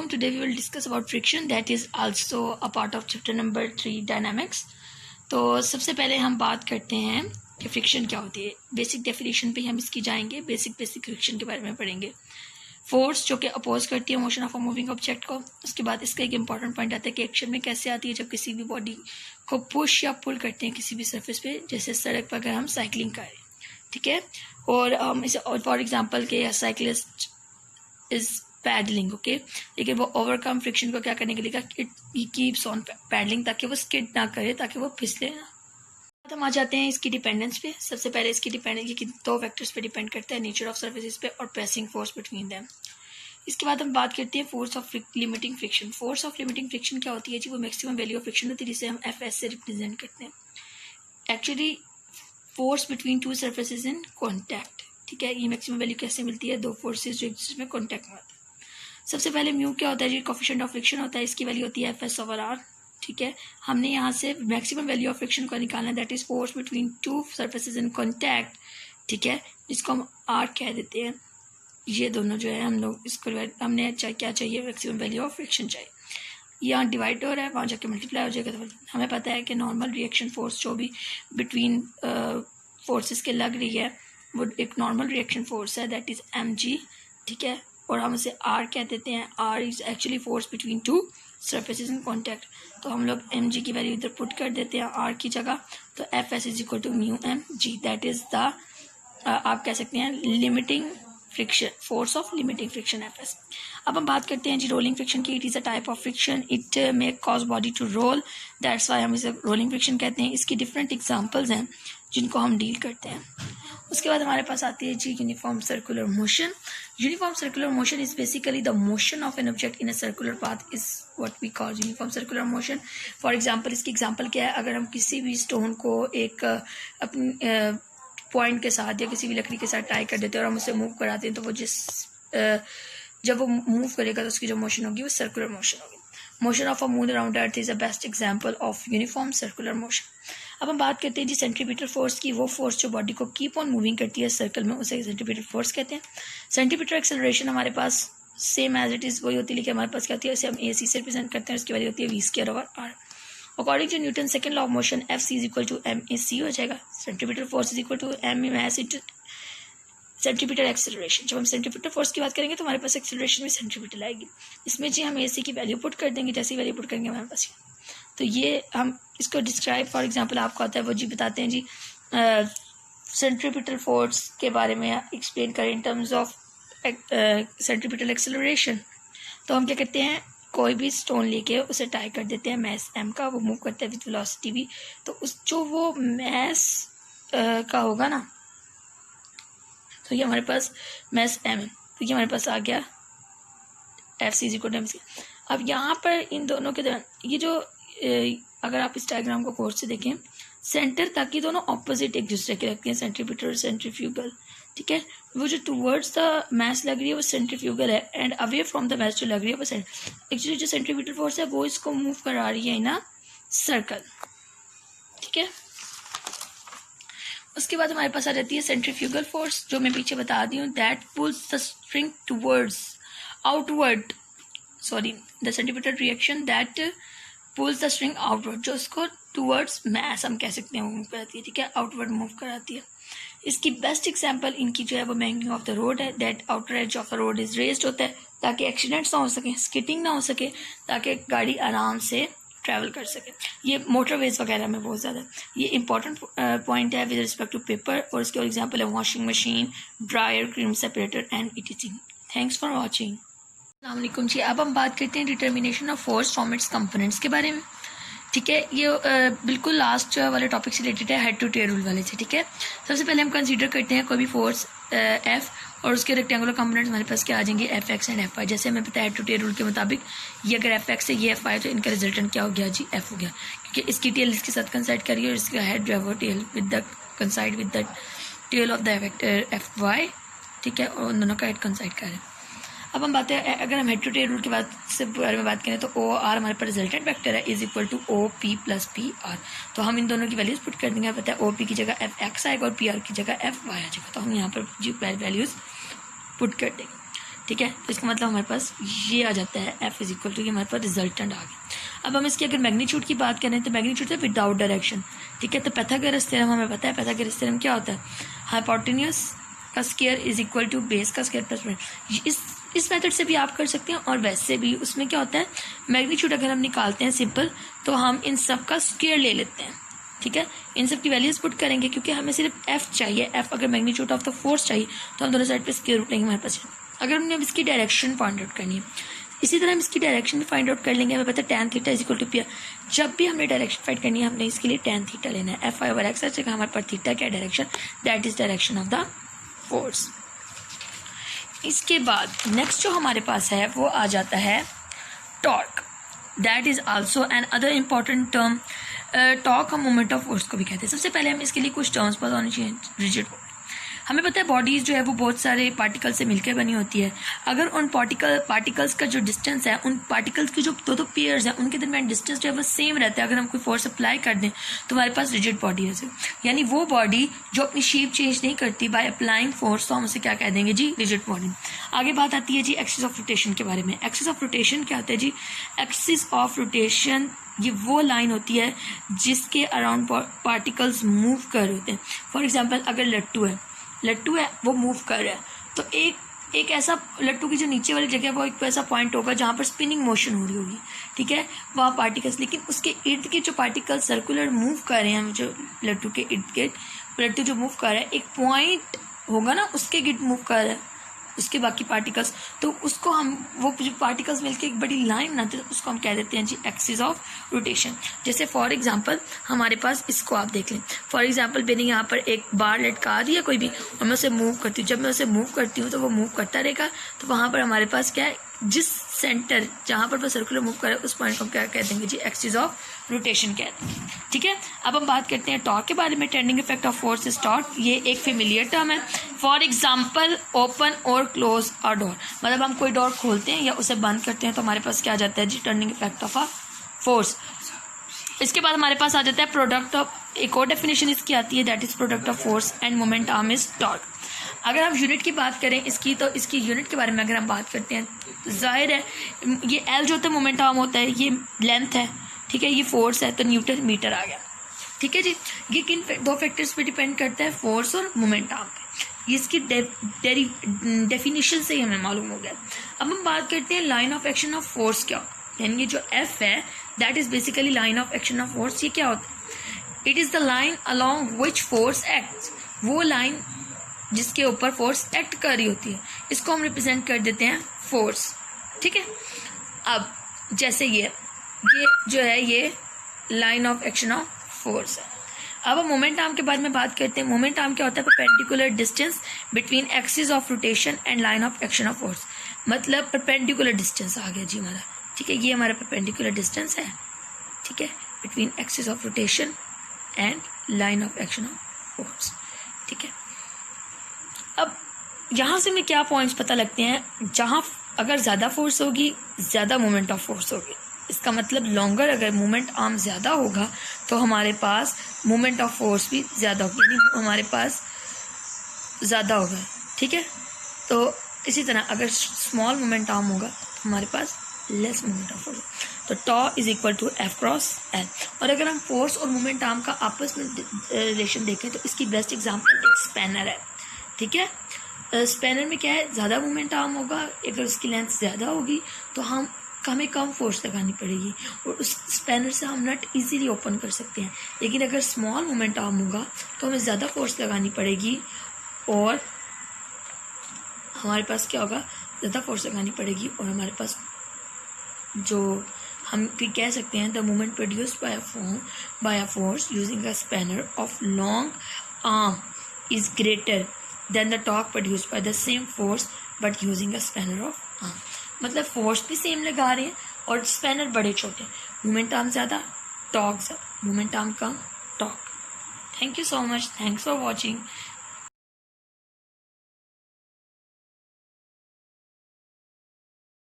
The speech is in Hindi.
Today we will discuss about friction, that is also a part of chapter number 3 dynamics. तो सबसे पहले हम बात करते हैं कि फ्रिक्शन क्या होती है. बेसिक डेफिनेशन पे हम इसकी जाएंगे. बेसिक फ्रिक्शन के बारे में पढ़ेंगे. फोर्स जो कि अपोज करती है motion of a moving object को. उसके बाद इसका एक इंपॉर्टेंट पॉइंट आता है कि एक्शन में कैसे आती है जब किसी भी बॉडी को पुश या पुल करते हैं किसी भी सरफेस पे, जैसे सड़क पर अगर हम साइकिलिंग करें, ठीक है. और हम इसे फॉर एग्जांपल के साइकिलिस्ट इज पैडलिंग, ओके, लेकिन वो ओवरकम फ्रिक्शन को क्या करने के लिए इट कीप्स ऑन पैडलिंग, ताकि वो स्किड ना करे, ताकि वो फिसले ना. हम आ जाते हैं इसकी डिपेंडेंस पे. सबसे पहले इसकी डिपेंडेंस ये दो फैक्टर्स पे डिपेंड करता है, नेचर ऑफ सर्फेसिस पे और प्रेसिंग फोर्स बिटवीन देम. इसके बाद हम बात करते हैं force of limiting friction. Force of limiting friction क्या होती है जी? वो मैक्सिमम वैल्यू ऑफ फ्रिक्शन होती है जिसे हम एफ एस से रिप्रेजेंट करते हैं. Actually force between to surfaces in contact, ठीक है. ये मैक्सिमम वैल्यू कैसे मिलती है? दो फोर्सेज जो एक दूसरे में कॉन्टैक्ट में आते हैं. सबसे पहले म्यू क्या होता है जी? कोफिशिएंट ऑफ फ्रिक्शन होता है. इसकी वैल्यू होती है एफ एस ओवर आर, ठीक है. हमने यहाँ से मैक्सिमम वैल्यू ऑफ फ्रिक्शन को निकालना है, that is force between to surfaces in contact, ठीक है, जिसको हम आर कह देते हैं. ये दोनों जो है हम लोग इसको हमने क्या चाहिए? मैक्सिमम वैल्यू ऑफ फ्रिक्शन चाहिए. यहाँ डिवाइड हो रहा है, वहाँ जाके मल्टीप्लाई हो जाएगा. तो हमें पता है कि नॉर्मल रिएक्शन फोर्स जो भी बिटवीन फोर्सेस के लग रही है वो एक नॉर्मल रिएक्शन फोर्स है, दैट इज एम जी, ठीक है. और हम उसे आर कह देते हैं. R is actually force between two surfaces in contact. तो हम लोग एम जी की वैल्यू इधर पुट कर देते हैं आर की जगह. तो F S is equal to mu M G, that is the आप कह सकते हैं limiting friction, force of limiting friction F S. अब हम बात करते हैं जी रोलिंग फ्रिक्शन की. It is a type of friction, it may cause body to roll, that's why हम इसे रोलिंग फ्रिक्शन कहते हैं. इसकी डिफरेंट एग्जांपल्स हैं जिनको हम डील करते हैं. उसके बाद हमारे पास आती है जी uniform circular motion. Uniform circular motion is basically the motion of an object in a circular path is what we call uniform circular motion. For example, इसकी एग्जांपल क्या है? अगर हम किसी भी स्टोन को एक अपनी पॉइंट के साथ या किसी भी लकड़ी के साथ टाई कर देते हैं और हम उसे मूव कराते हैं, तो वो जब वो मूव करेगा तो उसकी जो मोशन होगी वो सर्कुलर मोशन होगी. Motion of a moon around earth is the best example of uniform circular motion. अब हम बात करते हैं जी सेंट्रीपिटल फोर्स की. वो फोर्स जो बॉडी को कीप ऑन मूविंग करती है सर्कल में, उसे सेंट्रीपिटल फोर्स कहते हैं. सेंट्रीपिटल एक्सेलरेशन हमारे पास सेम एज इट इज वही होती है, लेकिन हमारे पास क्या होती है, उसे हम ए सी से रिप्रेजेंट करते हैं. उसकी वैल्यू होती है V square over R. According to Newton second law of motion, F C is equal to M A C हो जाएगा. Centripetal force is equal to M mass into centripetal acceleration. जब हम सेंट्रीपिटल फोर्स की बात करेंगे तो हमारे पास एक्सेलरेशन में सेंट्रीपिटल आएगी. इसमें जी हम ए सी की वैल्यू पुट कर देंगे. जैसे ही वैल्यू पुट करेंगे हमारे पास, तो ये हम इसको डिस्क्राइब, फॉर एग्जांपल आपको आता है वो जी बताते हैं जी सेंट्रीपिटल फोर्स के बारे में एक्सप्लेन करें in terms of centripetal acceleration. तो हम क्या करते हैं, कोई भी स्टोन लेके उसे टाई कर देते हैं मैस एम का, वो मूव करता है विद वेलोसिटी भी. तो उस जो वो मैस का होगा ना, तो ये हमारे पास मैस एम है, तो ये हमारे पास आ गया F C equal to M C. अब यहाँ पर इन दोनों के दौरान ये जो अगर आप इस डायग्राम को गौर से देखें, सेंटर तक ये दोनों ऑपोजिट एक दूसरे के लगते हैं, सेंट्रीपिटल और सेंट्रीफ्यूगल, ठीक है. वो जो टूवर्ड्स द मैस लग रही है वो सेंट्रीफ्यूगल है, and away from the mass जो लग रही है वो एक्चुअली जो सेंट्रीपिटल फोर्स है वो इसको मूव करा रही है इन अ सर्कल, ठीक है. उसके बाद हमारे पास आ जाती है सेंट्रीफ्यूगल फोर्स, जो मैं पीछे बता दी हूँ, that pulls the string towards outward, sorry the centripetal reaction that pulls the string outward, जो उसको टूवर्ड्स मैस हम कह सकते हैं मूव कराती है, ठीक है, आउटवर्ड मूव कराती है. इसकी बेस्ट एग्जांपल इनकी जो है वो मैंगिंग ऑफ द रोड है. That outer as of the road is raised होता है ताकि एक्सीडेंट्स ना हो सके, स्किटिंग ना हो सके, ताकि गाड़ी आराम से ट्रैवल कर सके. ये मोटरवेज वगैरह में बहुत ज़्यादा ये इंपॉर्टेंट पॉइंट है विद रिस्पेक्ट टू पेपर. और इसके और एग्जाम्पल है washing machine, dryer, cream separator and eating. Thanks for watching. अस्सलाम वालेकुम जी. अब हम बात करते हैं determination of force from its components के बारे में, ठीक है. ये बिल्कुल लास्ट वाले टॉपिक से रिलेटेड है, हेड टू टेल रूल वाले से, ठीक है. सबसे पहले हम कंसीडर करते हैं कोई भी फोर्स एफ और उसके रेक्टेंगुलर कंपोनेंट्स हमारे पास क्या आ जाएंगे, F X and F Y. जैसे हमें पता है हेड टू टेल रूल के मुताबिक ये अगर एफ एक्स है ये एफ वाई, तो इनका रिजल्टेंट क्या हो गया जी, एफ हो गया, क्योंकि इसकी टेल इसके साथ कंसाइड करिए और इसका हेड जो है वो tail with the coincide with the tail of the vector F Y, ठीक है, और उन दोनों का हेड कंसाइड करें. अब हम बात है, अगर हम हेड टू टेल रूल के बारे में बात करें तो ओ आर हमारे पास रिजल्टेंट वेक्टर है is equal to O P plus P R. तो हम इन दोनों की वैल्यूज पुट कर देंगे. पता है ओ पी की जगह एफ एक्स आएगा और पी आर की जगह एफ वाई आ जाएगा. तो हम यहाँ पर जी वैल्यूज पुट कर देंगे, ठीक है। तो इसका मतलब हमारे पास ये आ जाता है F इज इक्वल टू, ये हमारे पास रिजल्टेंट आ गया। अब हम इसकी अगर मैग्नीट्यूड की बात करें तो मैग्नीट्यूड है विदाउट डायरेक्शन, ठीक है। तो पाइथागोरस थ्योरम हमें पता है, पाइथागोरस थ्योरम क्या होता है, हाइपोटेन्यूज का square is equal to base का स्क्वायर प्लस इस मेथड से भी आप कर सकते हैं और वैसे भी। उसमें क्या होता है, मैग्नीट्यूड अगर हम निकालते हैं सिंपल, तो हम इन सब का स्क्वायर ले लेते हैं, ठीक है। इन सब की वैल्यूज पुट करेंगे क्योंकि हमें सिर्फ F चाहिए, F अगर मैग्नीट्यूड ऑफ द फोर्स चाहिए तो हम दोनों साइड पे स्क्वायर रूट लेंगे हमारे पास। अगर हमने अब इसकी डायरेक्शन फाइंड आउट करनी है, इसी तरह हम इसकी डायरेक्शन भी फाइंड आउट कर लेंगे। हमें पता है tan theta is equal to P. जब भी हमने डायरेक्शन फाइंड करनी है हमने इसके लिए tan थीटा लेना है। F ओवर x जगह हमारे पास थीटा क्या direction, that is direction of the force. इसके बाद नेक्स्ट जो हमारे पास है वो आ जाता है torque, that is also an other important term. Torque हम मोमेंट ऑफ फोर्स को भी कहते हैं। सबसे पहले हम इसके लिए कुछ टर्म्स पता होने चाहिए। रिजिड, हमें पता है बॉडीज जो है वो बहुत सारे पार्टिकल से मिलकर बनी होती है। अगर उन पार्टिकल्स का जो डिस्टेंस है, उन पार्टिकल्स की जो दो पेयर्स हैं उनके दरमियान डिस्टेंस जो है वो सेम रहता है। अगर हम कोई फोर्स अप्लाई कर दें तो हमारे पास रिजिड बॉडी है, यानी वो बॉडी जो अपनी शेप चेंज नहीं करती बाय अप्लाइंग फोर्स, तो हम उसे क्या कह देंगे जी, रिजिड बॉडी। आगे बात आती है जी एक्सिस ऑफ रोटेशन के बारे में। एक्सिस ऑफ रोटेशन क्या होता है जी, एक्सिस ऑफ रोटेशन ये वो लाइन होती है जिसके अराउंड पार्टिकल्स मूव कर रहे होते हैं। फॉर एग्जाम्पल अगर लट्टू है वो मूव कर रहा है, तो एक ऐसा लट्टू की जो नीचे वाली जगह है वो एक ऐसा पॉइंट होगा जहाँ पर स्पिनिंग मोशन हो रही होगी, ठीक है, वहाँ पार्टिकल्स। लेकिन उसके इर्द के जो पार्टिकल्स सर्कुलर मूव कर रहे हैं, जो लट्टू के इर्द गिर्द लट्टू जो मूव कर रहा है, एक पॉइंट होगा ना उसके गिर्द मूव कर रहा है उसके बाकी पार्टिकल्स, तो उसको हम वो जो पार्टिकल्स मिलकर एक बड़ी लाइन बनाते हैं उसको हम कह देते हैं जी एक्सिस ऑफ रोटेशन। जैसे फॉर एग्जांपल हमारे पास इसको आप देख लें, फॉर एग्जांपल मैंने यहाँ पर एक बार लटका दी है कोई भी और मैं उसे मूव करती हूँ। जब मैं उसे मूव करती हूँ तो वो मूव करता रहेगा, तो वहाँ पर हमारे पास क्या है, जिस सेंटर जहाँ पर वो सर्कुलर मूव करे उस पॉइंट को क्या कह देंगे जी, एक्सिस ऑफ रोटेशन कहते हैं, ठीक है। अब हम बात करते हैं टॉर्क के बारे में। Turning effect of force is torque, ये एक फेमिलियर टर्म है। फॉर एग्जाम्पल ओपन और क्लोज अ डोर, मतलब हम कोई डोर खोलते हैं या उसे बंद करते हैं तो हमारे पास क्या आ जाता है जी, turning effect of a force. इसके बाद हमारे पास आ जाता है प्रोडक्ट ऑफ, एक और डेफिनेशन इसकी आती है, that is product of force end moment arm is torque. अगर हम यूनिट की बात करें इसकी, तो इसकी यूनिट के बारे में अगर हम बात करते हैं तो जाहिर है ये एल जो होता है मोमेंट आर्म होता है, ये लेंथ है, ठीक है, ये फोर्स है, तो न्यूटन मीटर आ गया, ठीक है जी। ये किन दो फैक्टर्स पे डिपेंड करता है, फोर्स और मोमेंट आर्म पे। ये इसकी डेफिनेशन से ही हमें मालूम हो गया। अब हम बात करते हैं line of action of force क्या होता है, यानी ये जो एफ है that is basically line of action of force. ये क्या होता है, it is the line along which force act, वो लाइन जिसके ऊपर फोर्स एक्ट कर रही होती है, इसको हम रिप्रेजेंट कर देते हैं फोर्स, ठीक है। अब जैसे ये जो है ये line of action of force है। अब हम मोमेंट आर्म के बारे में बात करते हैं। मोमेंट आर्म क्या होता है, perpendicular distance between axis of rotation and line of action of force, मतलब परपेंडिकुलर डिस्टेंस आ गया जी हमारा, ठीक है, ये हमारा परपेंडिकुलर डिस्टेंस है, ठीक है, between axis of rotation and line of action of force, ठीक है। अब यहाँ से हमें क्या पॉइंट्स पता लगते हैं, जहाँ अगर ज़्यादा फोर्स होगी ज़्यादा मोमेंट ऑफ फोर्स होगी, इसका मतलब लॉन्गर अगर मोमेंट आर्म ज़्यादा होगा तो हमारे पास मोमेंट ऑफ फोर्स भी ज़्यादा होगी, यानी हमारे पास ज़्यादा होगा, ठीक है। तो इसी तरह अगर स्मॉल मोमेंट आर्म होगा तो हमारे पास लेस मोमेंट ऑफ फोर्स, तो tau is equal to F cross L. और अगर हम फोर्स और मोमेंट आर्म का आपस में रिलेशन देखें तो इसकी बेस्ट एग्जाम्पल एक स्पैनर है, ठीक है। स्पैनर में क्या है, ज़्यादा मोमेंट आर्म होगा, अगर उसकी लेंथ ज़्यादा होगी तो हमें कम फोर्स लगानी पड़ेगी और उस स्पैनर से हम नट इजीली ओपन कर सकते हैं। लेकिन अगर स्मॉल मोमेंट आर्म होगा तो हमें ज़्यादा फोर्स लगानी पड़ेगी और हमारे पास क्या होगा, ज़्यादा फोर्स लगानी पड़ेगी और हमारे पास जो हम भी कह सकते हैं, the moment produced by a force using a spanner of long arm is greater than the torque produced by the same force but using a spanner of arm. मतलब फोर्स भी सेम लगा रहे हैं और स्पैनर बड़े छोटे, मोमेंट आर्म ज़्यादा टॉर्क ज़्यादा, moment arm come torque. Thank you so much, thanks for watching.